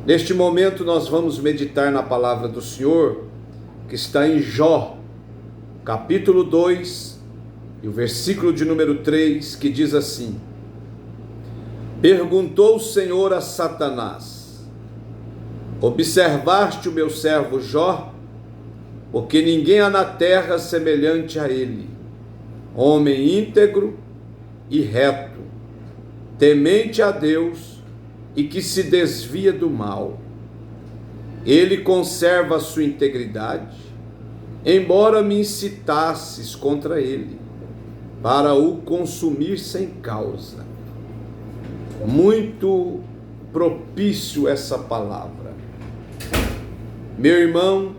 Neste momento nós vamos meditar na palavra do Senhor, que está em Jó, capítulo 2, e o versículo de número 3, que diz assim: Perguntou o Senhor a Satanás: Observaste o meu servo Jó? Porque ninguém há na terra semelhante a ele, homem íntegro e reto, temente a Deus e que se desvia do mal. Ele conserva a sua integridade, embora me incitasses contra ele, para o consumir sem causa. Muito propício essa palavra. Meu irmão,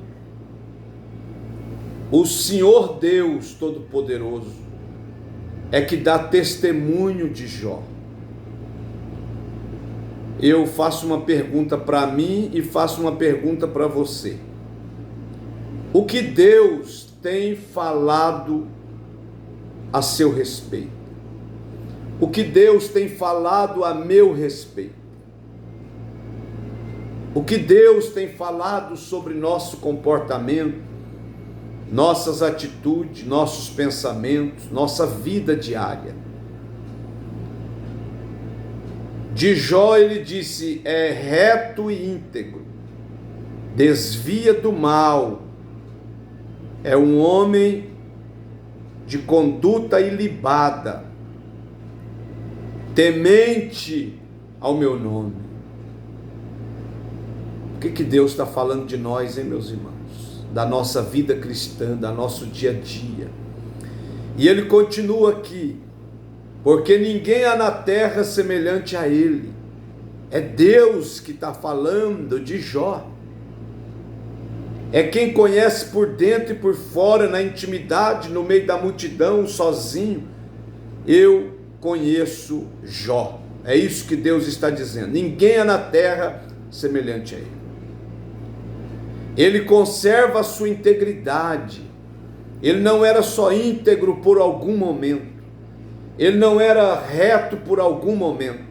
o Senhor Deus Todo-Poderoso é que dá testemunho de Jó. Eu faço uma pergunta para mim e faço uma pergunta para você. O que Deus tem falado a seu respeito? O que Deus tem falado a meu respeito? O que Deus tem falado sobre nosso comportamento, nossas atitudes, nossos pensamentos, nossa vida diária? De Jó ele disse: é reto e íntegro, desvia do mal, é um homem de conduta ilibada, temente ao meu nome. O que Deus está falando de nós, hein, meus irmãos? Da nossa vida cristã, do nosso dia a dia. E ele continua aqui: porque ninguém há na terra semelhante a ele. É Deus que está falando de Jó. É quem conhece por dentro e por fora, na intimidade, no meio da multidão, sozinho. Eu conheço Jó. É isso que Deus está dizendo. Ninguém há na terra semelhante a ele. Ele conserva a sua integridade. Ele não era só íntegro por algum momento. Ele não era reto por algum momento.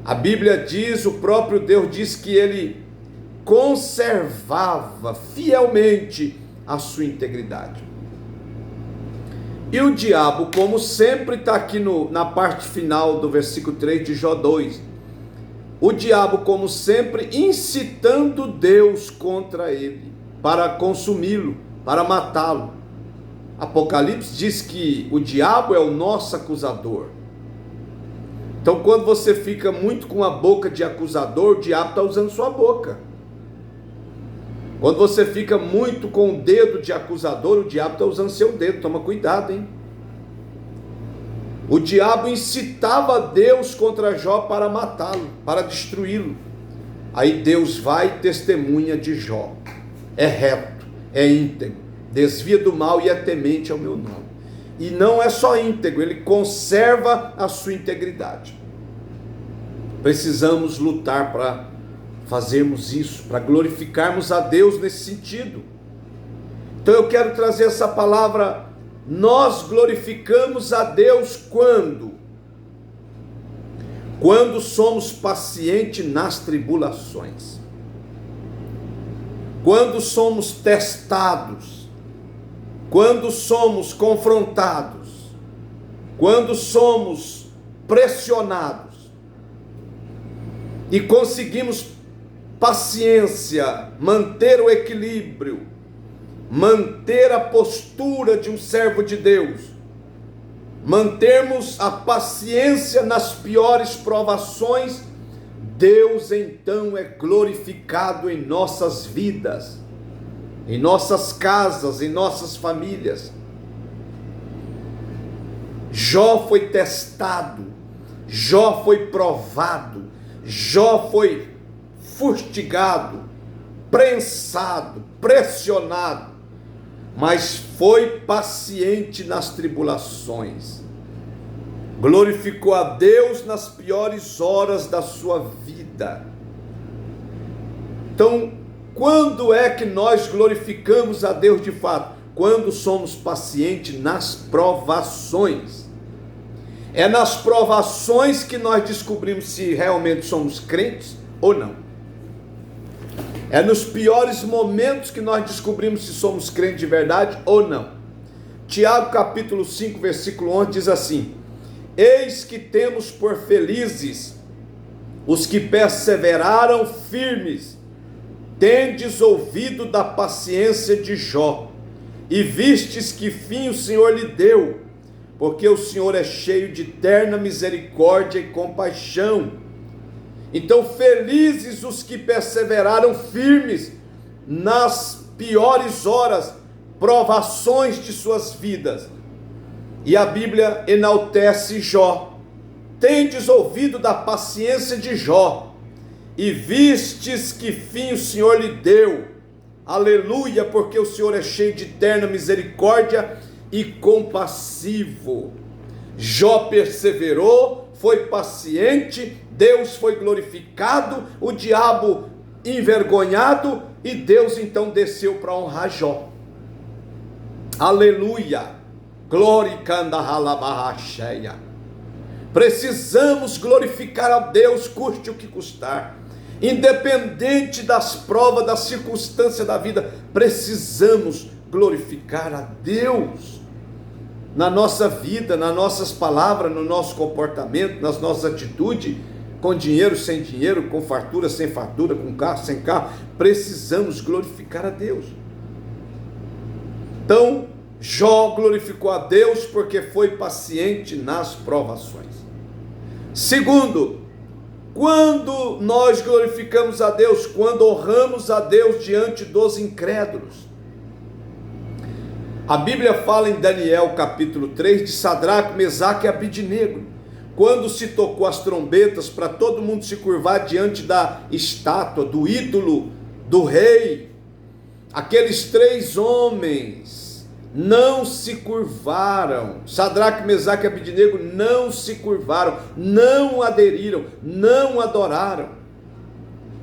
A Bíblia diz, o próprio Deus diz que ele conservava fielmente a sua integridade. E o diabo, como sempre, está aqui na parte final do versículo 3 de Jó 2. O diabo, como sempre, incitando Deus contra ele, para consumi-lo, para matá-lo. Apocalipse diz que o diabo é o nosso acusador. Então, quando você fica muito com a boca de acusador, o diabo está usando sua boca. Quando você fica muito com o dedo de acusador, o diabo está usando seu dedo. Toma cuidado, hein? O diabo incitava Deus contra Jó para matá-lo, para destruí-lo. Aí Deus vai e testemunha de Jó. É reto, é íntegro, desvia do mal e é temente ao meu nome. E não é só íntegro, ele conserva a sua integridade. Precisamos lutar para fazermos isso, para glorificarmos a Deus nesse sentido. Então eu quero trazer essa palavra: nós glorificamos a Deus quando somos pacientes nas tribulações, quando somos testados, quando somos confrontados, quando somos pressionados e conseguimos paciência, manter o equilíbrio, manter a postura de um servo de Deus, mantermos a paciência nas piores provações, Deus então é glorificado em nossas vidas, em nossas casas, em nossas famílias. Jó foi testado, Jó foi provado, Jó foi fustigado, prensado, pressionado, mas foi paciente nas tribulações. Glorificou a Deus nas piores horas da sua vida. Então, quando é que nós glorificamos a Deus de fato? Quando somos pacientes nas provações. É nas provações que nós descobrimos se realmente somos crentes ou não. É nos piores momentos que nós descobrimos se somos crentes de verdade ou não. Tiago capítulo 5, versículo 11 diz assim: eis que temos por felizes os que perseveraram firmes. Tendes ouvido da paciência de Jó, e vistes que fim o Senhor lhe deu, porque o Senhor é cheio de terna misericórdia e compaixão. Então, felizes os que perseveraram firmes nas piores horas, provações de suas vidas. E a Bíblia enaltece Jó. Tendes ouvido da paciência de Jó, e vistes que fim o Senhor lhe deu. Aleluia, porque o Senhor é cheio de terna misericórdia e compassivo. Jó perseverou, foi paciente, Deus foi glorificado, o diabo envergonhado, e Deus então desceu para honrar Jó. Aleluia, glória canda ralabarracheia. Precisamos glorificar a Deus, custe o que custar. Independente das provas, das circunstâncias da vida, precisamos glorificar a Deus na nossa vida, nas nossas palavras, no nosso comportamento, nas nossas atitudes, com dinheiro, sem dinheiro, com fartura, sem fartura, com carro, sem carro. Precisamos glorificar a Deus. Então, Jó glorificou a Deus porque foi paciente nas provações. Segundo, quando nós glorificamos a Deus, quando honramos a Deus diante dos incrédulos. A Bíblia fala em Daniel capítulo 3 de Sadraque, Mesaque e Abidnego, quando se tocou as trombetas para todo mundo se curvar diante da estátua, do ídolo, do rei. Aqueles 3 homens não se curvaram. Sadraque, Mesaque e Abidnego não se curvaram, não aderiram, não adoraram.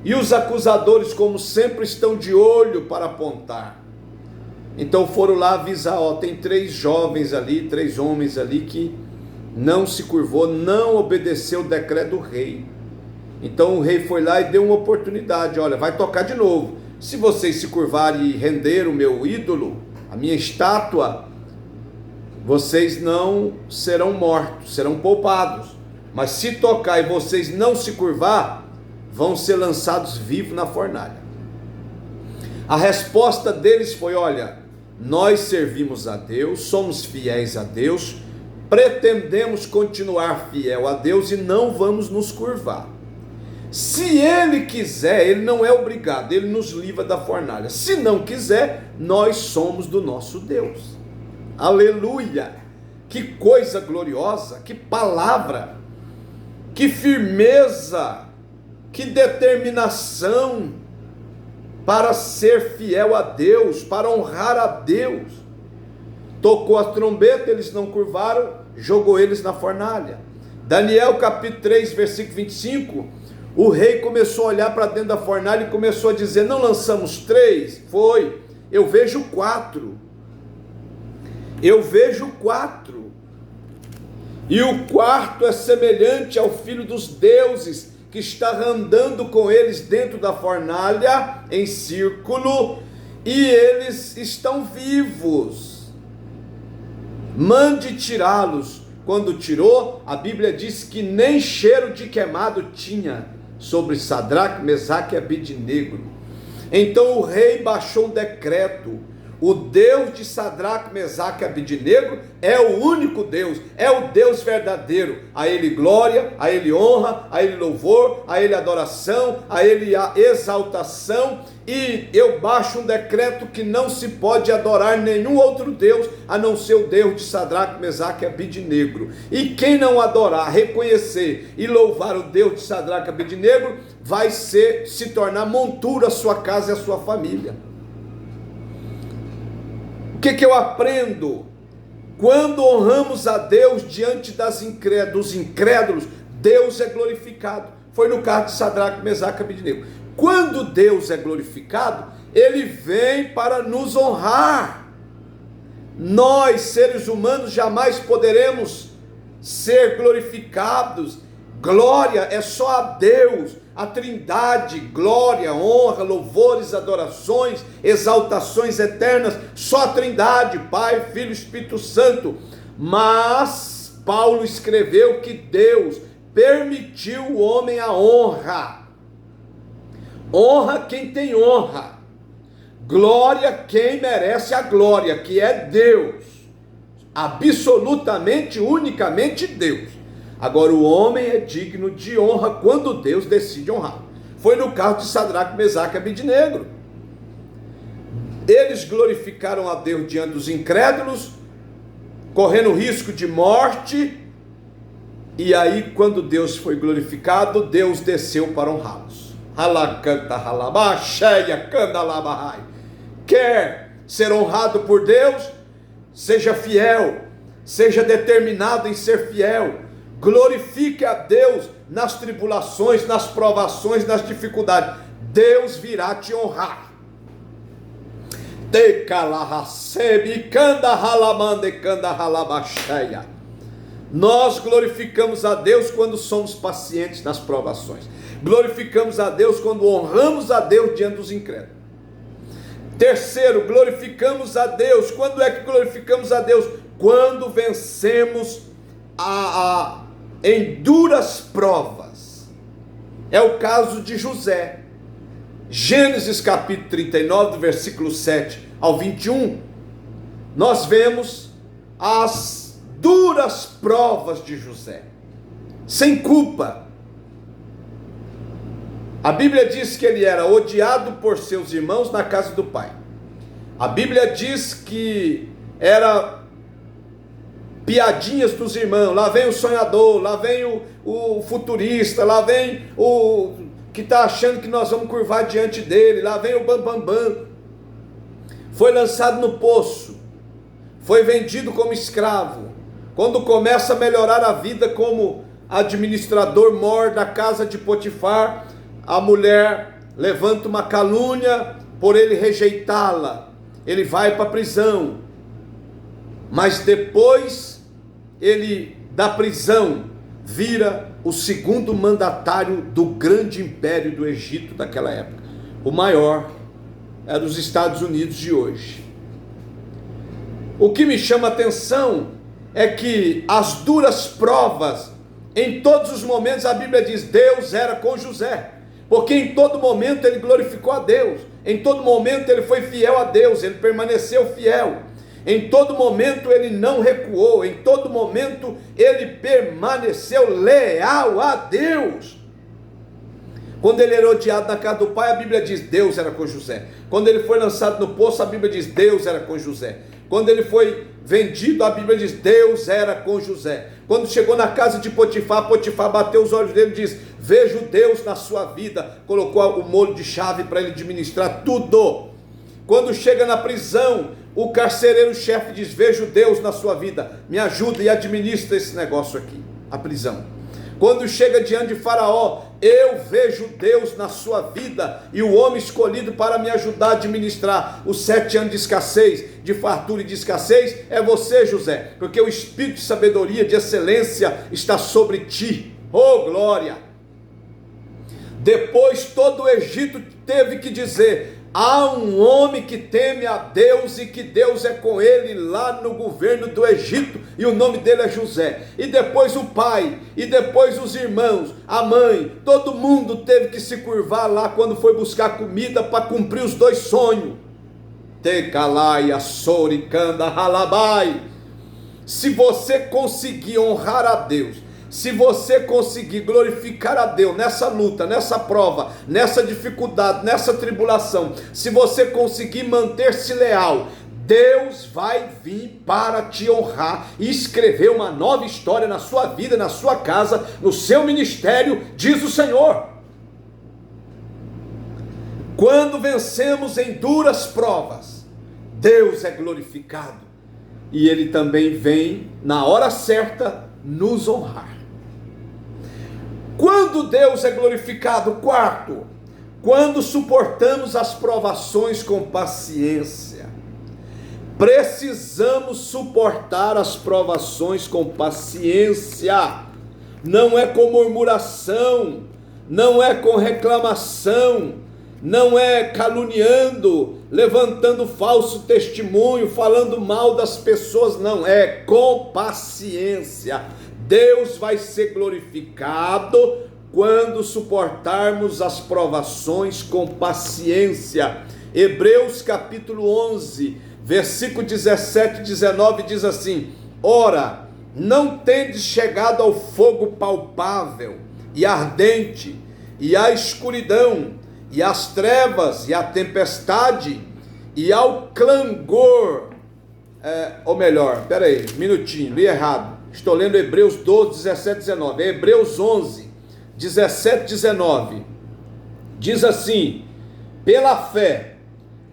E os acusadores, como sempre, estão de olho para apontar. Então foram lá avisar, tem 3 jovens ali, 3 homens ali que não se curvou, não obedeceu o decreto do rei. Então o rei foi lá e deu uma oportunidade, olha, vai tocar de novo. Se vocês se curvarem e render o meu ídolo, a minha estátua, vocês não serão mortos, serão poupados. Mas se tocar e vocês não se curvar, vão ser lançados vivos na fornalha. A resposta deles foi: olha, nós servimos a Deus, somos fiéis a Deus, pretendemos continuar fiel a Deus e não vamos nos curvar. Se Ele quiser, Ele não é obrigado, Ele nos livra da fornalha. Se não quiser, nós somos do nosso Deus. Aleluia! Que coisa gloriosa, que palavra, que firmeza, que determinação para ser fiel a Deus, para honrar a Deus. Tocou a trombeta, eles não curvaram, jogou eles na fornalha. Daniel capítulo 3, versículo 25, o rei começou a olhar para dentro da fornalha e começou a dizer: não lançamos 3? Foi, eu vejo 4. Eu vejo 4. E o quarto é semelhante ao filho dos deuses, que está andando com eles dentro da fornalha, em círculo, e eles estão vivos. Mande tirá-los. Quando tirou, a Bíblia diz que nem cheiro de queimado tinha sobre Sadraque, Mesaque e Abidnego. Então o rei baixou um decreto: o Deus de Sadraque, Mesaque e Abidnego é o único Deus, é o Deus verdadeiro. A Ele glória, a Ele honra, a Ele louvor, a Ele adoração, a Ele a exaltação. E eu baixo um decreto que não se pode adorar nenhum outro Deus a não ser o Deus de Sadraque, Mesaque e Abidnego. E quem não adorar, reconhecer e louvar o Deus de Sadraque e Abidnego vai se tornar montura a sua casa e a sua família. O que eu aprendo? Quando honramos a Deus diante dos incrédulos, Deus é glorificado. Foi no caso de Sadraque, Mesaque e Abidnego. Quando Deus é glorificado, Ele vem para nos honrar. Nós, seres humanos, jamais poderemos ser glorificados. Glória é só a Deus. a Trindade, glória, honra, louvores, adorações, exaltações eternas, só a Trindade, Pai, Filho e Espírito Santo. Mas Paulo escreveu que Deus permitiu o homem a honra. Honra quem tem honra. Glória quem merece a glória, que é Deus. Absolutamente, unicamente Deus. Agora o homem é digno de honra quando Deus decide honrar. Foi no caso de Sadraque, Mesaque e Abednego. Eles glorificaram a Deus diante dos incrédulos, correndo risco de morte, e aí quando Deus foi glorificado, Deus desceu para honrá-los. Quer ser honrado por Deus? Seja fiel, seja determinado em ser fiel, glorifique a Deus nas tribulações, nas provações, nas dificuldades. Deus virá te honrar. Nós glorificamos a Deus quando somos pacientes nas provações. Glorificamos a Deus quando honramos a Deus diante dos incrédulos. Terceiro, glorificamos a Deus. Quando é que glorificamos a Deus? Quando vencemos em duras provas. É o caso de José. Gênesis capítulo 39, do versículo 7 ao 21, nós vemos as duras provas de José, sem culpa. A Bíblia diz que ele era odiado por seus irmãos na casa do pai. A Bíblia diz que era piadinhas dos irmãos. Lá vem o sonhador, lá vem o futurista, lá vem o que está achando que nós vamos curvar diante dele, lá vem o bambambam. Foi lançado no poço, foi vendido como escravo. Quando começa a melhorar a vida como administrador mor da casa de Potifar, a mulher levanta uma calúnia por ele rejeitá-la. Ele vai para a prisão. Mas depois, ele da prisão vira o segundo mandatário do grande império do Egito daquela época. O maior era os Estados Unidos de hoje. O que me chama a atenção é que as duras provas, em todos os momentos a Bíblia diz, Deus era com José. Porque em todo momento ele glorificou a Deus, em todo momento ele foi fiel a Deus, ele permaneceu fiel, em todo momento ele não recuou, em todo momento ele permaneceu leal a Deus. Quando ele era odiado na casa do pai, a Bíblia diz, Deus era com José. Quando ele foi lançado no poço, a Bíblia diz, Deus era com José. Quando ele foi vendido, a Bíblia diz, Deus era com José. Quando chegou na casa de Potifar, Potifar bateu os olhos dele e diz, vejo Deus na sua vida. Colocou o molho de chave para ele administrar tudo. Quando chega na prisão, o carcereiro-chefe diz, vejo Deus na sua vida, me ajuda e administra esse negócio aqui, a prisão. Quando chega diante de Faraó, eu vejo Deus na sua vida, e o homem escolhido para me ajudar a administrar os 7 anos de escassez, de fartura e de escassez, é você, José, porque o espírito de sabedoria, de excelência está sobre ti. Oh glória! Depois todo o Egito teve que dizer, há um homem que teme a Deus e que Deus é com ele lá no governo do Egito, e o nome dele é José. E depois o pai, e depois os irmãos, a mãe, todo mundo teve que se curvar lá quando foi buscar comida para cumprir os 2 sonhos. Tecalaia, soricanda, halabai. Se você conseguir honrar a Deus, se você conseguir glorificar a Deus nessa luta, nessa prova, nessa dificuldade, nessa tribulação, se você conseguir manter-se leal, Deus vai vir para te honrar e escrever uma nova história na sua vida, na sua casa, no seu ministério, diz o Senhor. Quando vencemos em duras provas, Deus é glorificado e Ele também vem na hora certa nos honrar. Quando Deus é glorificado? Quarto, quando suportamos as provações com paciência. Precisamos suportar as provações com paciência. Não é com murmuração, não é com reclamação, não é caluniando, levantando falso testemunho, falando mal das pessoas, não, é com paciência. Deus vai ser glorificado quando suportarmos as provações com paciência. Hebreus capítulo 11, versículo 17 e 19 diz assim: ora, não tendes chegado ao fogo palpável e ardente, e à escuridão, e às trevas, e à tempestade, e ao clangor, ou melhor, peraí, minutinho, li errado, estou lendo Hebreus 12, 17, 19, é Hebreus 11, 17, 19, diz assim: pela fé,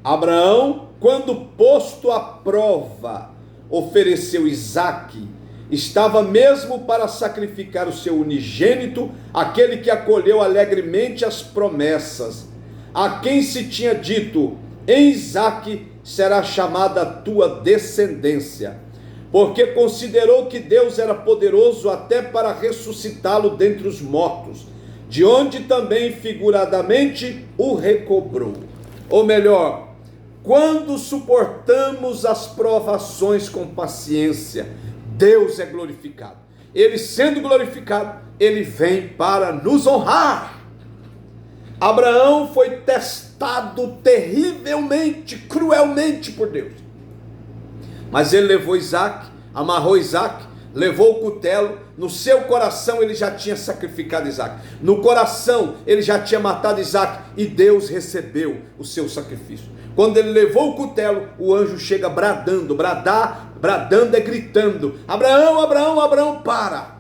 Abraão, quando posto à prova, ofereceu Isaque, estava mesmo para sacrificar o seu unigênito, aquele que acolheu alegremente as promessas, a quem se tinha dito: em Isaque será chamada a tua descendência, porque considerou que Deus era poderoso até para ressuscitá-lo dentre os mortos, de onde também figuradamente o recobrou. Ou melhor, quando suportamos as provações com paciência, Deus é glorificado. Ele sendo glorificado, ele vem para nos honrar. Abraão foi testado terrivelmente, cruelmente por Deus. Mas ele levou Isaque, amarrou Isaque, levou o cutelo. No seu coração ele já tinha sacrificado Isaque. No coração ele já tinha matado Isaque. E Deus recebeu o seu sacrifício. Quando ele levou o cutelo, o anjo chega bradando. Bradando é gritando: Abraão, Abraão, Abraão, para.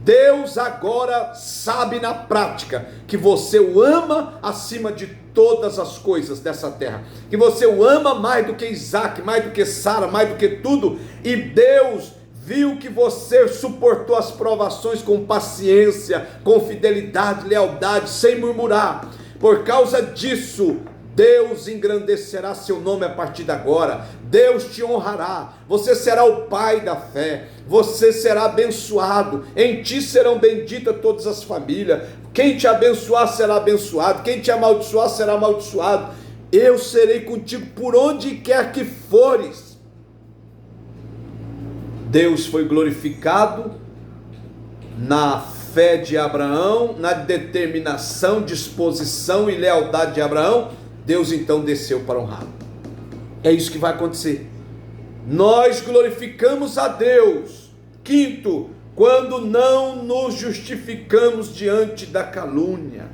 Deus agora sabe na prática que você o ama acima de todas as coisas dessa terra, que você o ama mais do que Isaque, mais do que Sara, mais do que tudo. E Deus viu que você suportou as provações com paciência, com fidelidade, lealdade, sem murmurar. Por causa disso, Deus engrandecerá seu nome a partir de agora. Deus te honrará. Você será o pai da fé. Você será abençoado. Em ti serão benditas todas as famílias. Quem te abençoar será abençoado. Quem te amaldiçoar será amaldiçoado. Eu serei contigo por onde quer que fores. Deus foi glorificado na fé de Abraão, na determinação, disposição e lealdade de Abraão. Deus então desceu para honrá-lo. É isso que vai acontecer. Nós glorificamos a Deus. Quinto, quando não nos justificamos diante da calúnia.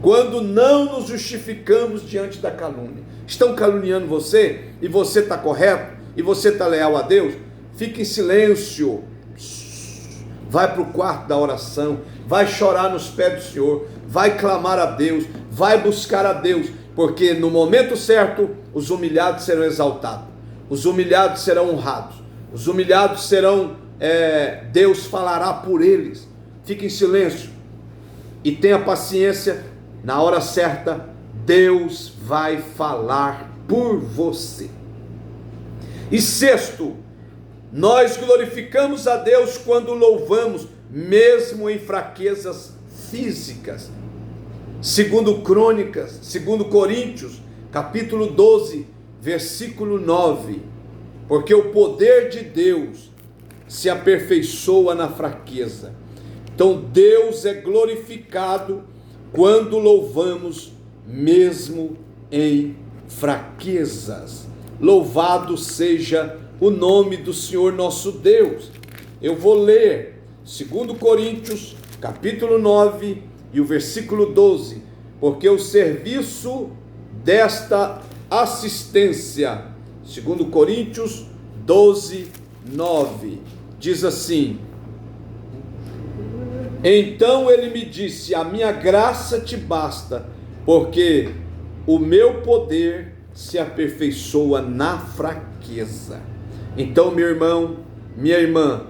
Quando não nos justificamos diante da calúnia. Estão caluniando você e você está correto e você está leal a Deus? Fique em silêncio. Vai para o quarto da oração. Vai chorar nos pés do Senhor. Vai clamar a Deus. Vai buscar a Deus, porque no momento certo, os humilhados serão exaltados, os humilhados serão honrados, os humilhados serão, Deus falará por eles. Fique em silêncio e tenha paciência, na hora certa, Deus vai falar por você. E sexto, nós glorificamos a Deus quando louvamos, mesmo em fraquezas físicas. Segundo Crônicas, segundo Coríntios, capítulo 12, versículo 9, porque o poder de Deus se aperfeiçoa na fraqueza. Então Deus é glorificado quando louvamos mesmo em fraquezas. Louvado seja o nome do Senhor nosso Deus. Eu vou ler 2 Coríntios, capítulo 9, e o versículo 12, porque o serviço desta assistência, 2 Coríntios 12, 9, diz assim: então ele me disse, a minha graça te basta, porque o meu poder se aperfeiçoa na fraqueza. Então, meu irmão, minha irmã,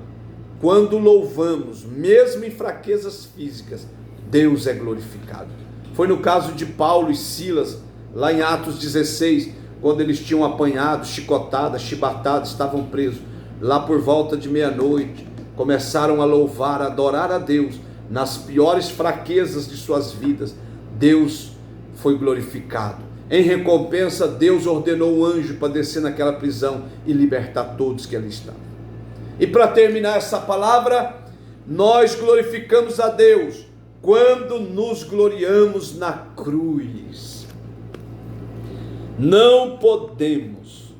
quando louvamos, mesmo em fraquezas físicas, Deus é glorificado. Foi no caso de Paulo e Silas, lá em Atos 16, quando eles tinham apanhado, chicotadas, chibatadas, estavam presos. Lá por volta de meia-noite, começaram a louvar, a adorar a Deus, nas piores fraquezas de suas vidas, Deus foi glorificado. Em recompensa, Deus ordenou um anjo para descer naquela prisão e libertar todos que ali estavam. E para terminar essa palavra, nós glorificamos a Deus quando nos gloriamos na cruz. Não podemos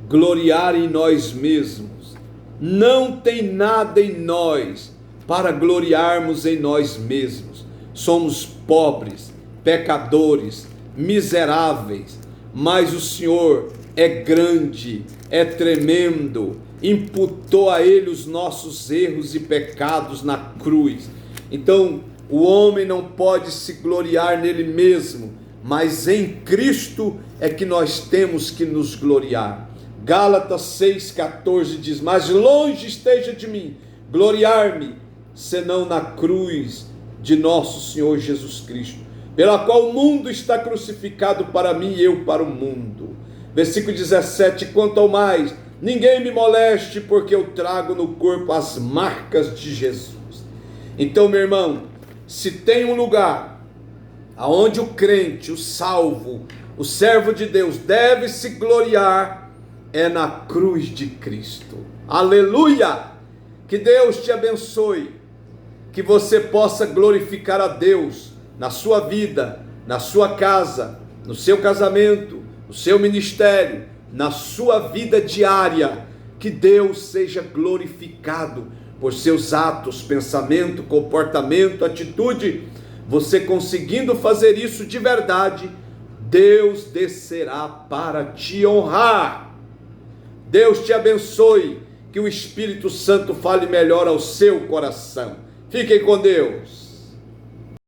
gloriar em nós mesmos. Não tem nada em nós para gloriarmos em nós mesmos. Somos pobres, pecadores, miseráveis, mas o Senhor é grande, é tremendo, imputou a Ele os nossos erros e pecados na cruz. Então, o homem não pode se gloriar nele mesmo, mas em Cristo é que nós temos que nos gloriar. Gálatas 6,14 diz: mas longe esteja de mim gloriar-me, senão na cruz de nosso Senhor Jesus Cristo, pela qual o mundo está crucificado para mim e eu para o mundo. Versículo 17: quanto ao mais, ninguém me moleste, porque eu trago no corpo as marcas de Jesus. Então, meu irmão, se tem um lugar aonde o crente, o salvo, o servo de Deus deve se gloriar, é na cruz de Cristo. Aleluia! Que Deus te abençoe, que você possa glorificar a Deus na sua vida, na sua casa, no seu casamento, no seu ministério, na sua vida diária. Que Deus seja glorificado por seus atos, pensamento, comportamento, atitude. Você conseguindo fazer isso de verdade, Deus descerá para te honrar. Deus te abençoe, que o Espírito Santo fale melhor ao seu coração. Fiquem com Deus.